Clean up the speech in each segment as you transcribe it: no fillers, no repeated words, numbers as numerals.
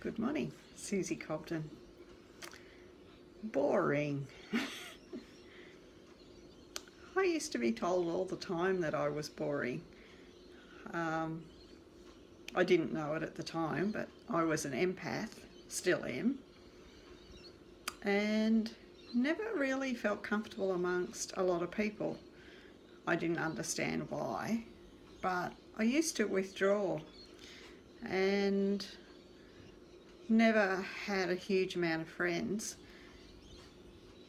Good morning, Susie Cobden. Boring. I used to be told all the time that I was boring. I didn't know it at the time, but I was an empath, still am, and never really felt comfortable amongst a lot of people. I didn't understand why, but I used to withdraw and never had a huge amount of friends.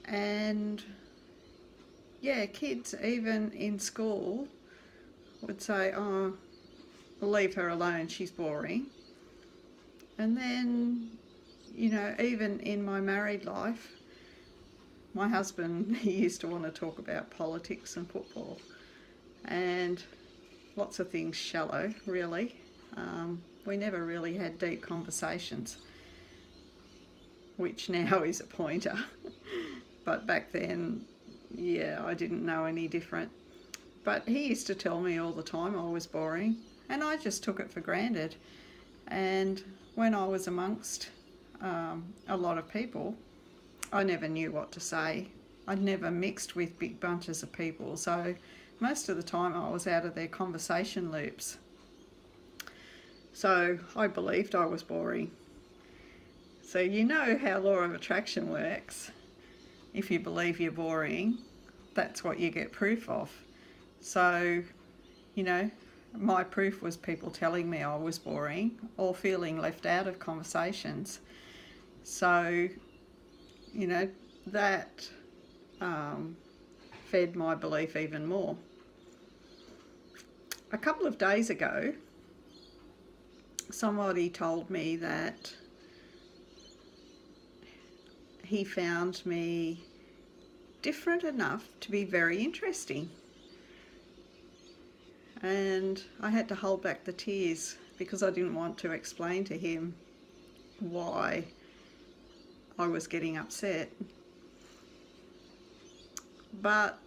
And yeah, kids even in school would say, oh, leave her alone, she's boring. And then, even in my married life, my husband, he used to want to talk about politics and football and lots of things shallow, really. We never really had deep conversations, which now is a pointer. But back then, yeah, I didn't know any different. But he used to tell me all the time I was boring, and I just took it for granted. And when I was amongst a lot of people, I never knew what to say. I'd never mixed with big bunches of people, so most of the time I was out of their conversation loops. So I believed I was boring. So you know how law of attraction works. If you believe you're boring, that's what you get proof of. So, my proof was people telling me I was boring or feeling left out of conversations. So, that fed my belief even more. A couple of days ago, somebody told me that he found me different enough to be very interesting. And I had to hold back the tears because I didn't want to explain to him why I was getting upset. But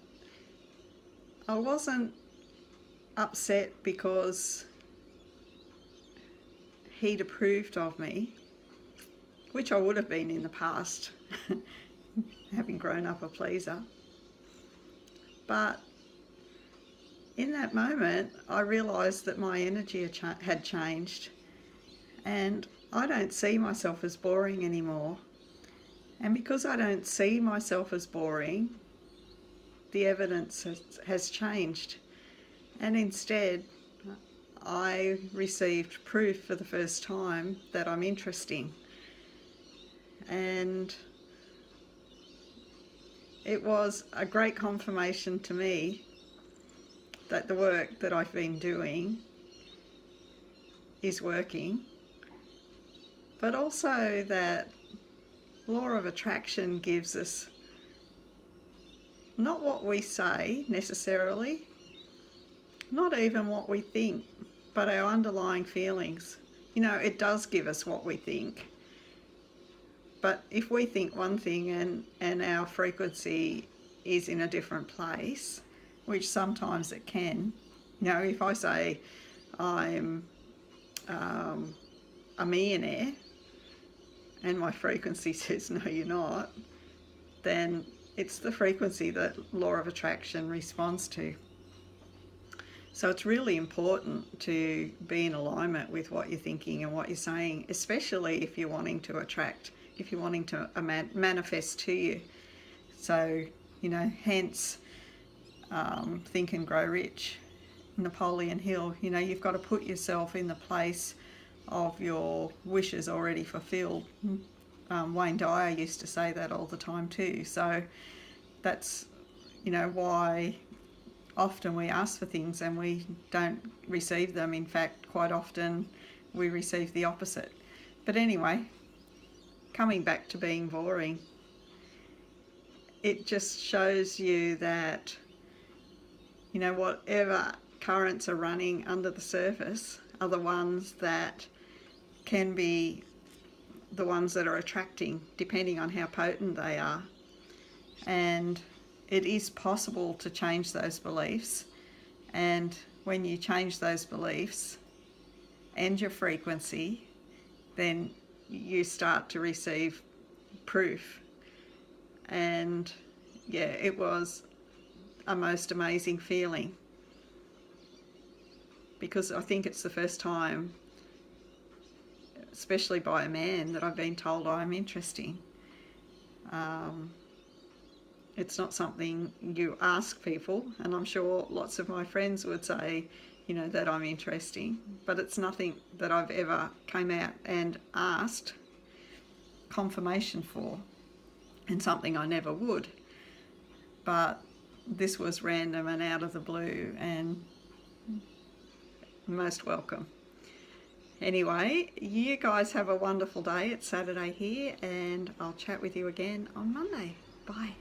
I wasn't upset because he'd approved of me, which I would have been in the past, having grown up a pleaser. But in that moment, I realised that my energy had changed, and I don't see myself as boring anymore. And because I don't see myself as boring, the evidence has changed. And instead, I received proof for the first time that I'm interesting. And it was a great confirmation to me that the work that I've been doing is working, but also that law of attraction gives us not what we say necessarily, not even what we think, but our underlying feelings. It does give us what we think. But if we think one thing and our frequency is in a different place, which sometimes it can, if I say I'm a millionaire and my frequency says no you're not, then it's the frequency that law of attraction responds to. So it's really important to be in alignment with what you're thinking and what you're saying, especially if you're wanting to attract, if you're wanting to manifest to you. So, hence Think and Grow Rich, Napoleon Hill, you've got to put yourself in the place of your wishes already fulfilled. Wayne Dyer used to say that all the time too. So that's, why often we ask for things and we don't receive them. In fact, quite often we receive the opposite. But anyway, coming back to being boring, it just shows you that, whatever currents are running under the surface are the ones that can be the ones that are attracting, depending on how potent they are. And it is possible to change those beliefs. And when you change those beliefs and your frequency, then you start to receive proof. And yeah, it was a most amazing feeling, because I think it's the first time, especially by a man, that I've been told I'm interesting. It's not something you ask people, and I'm sure lots of my friends would say, you know, that I'm interesting, but it's nothing that I've ever came out and asked confirmation for, and something I never would. But this was random and out of the blue, and most welcome. Anyway, you guys have a wonderful day. It's Saturday here, and I'll chat with you again on Monday. Bye.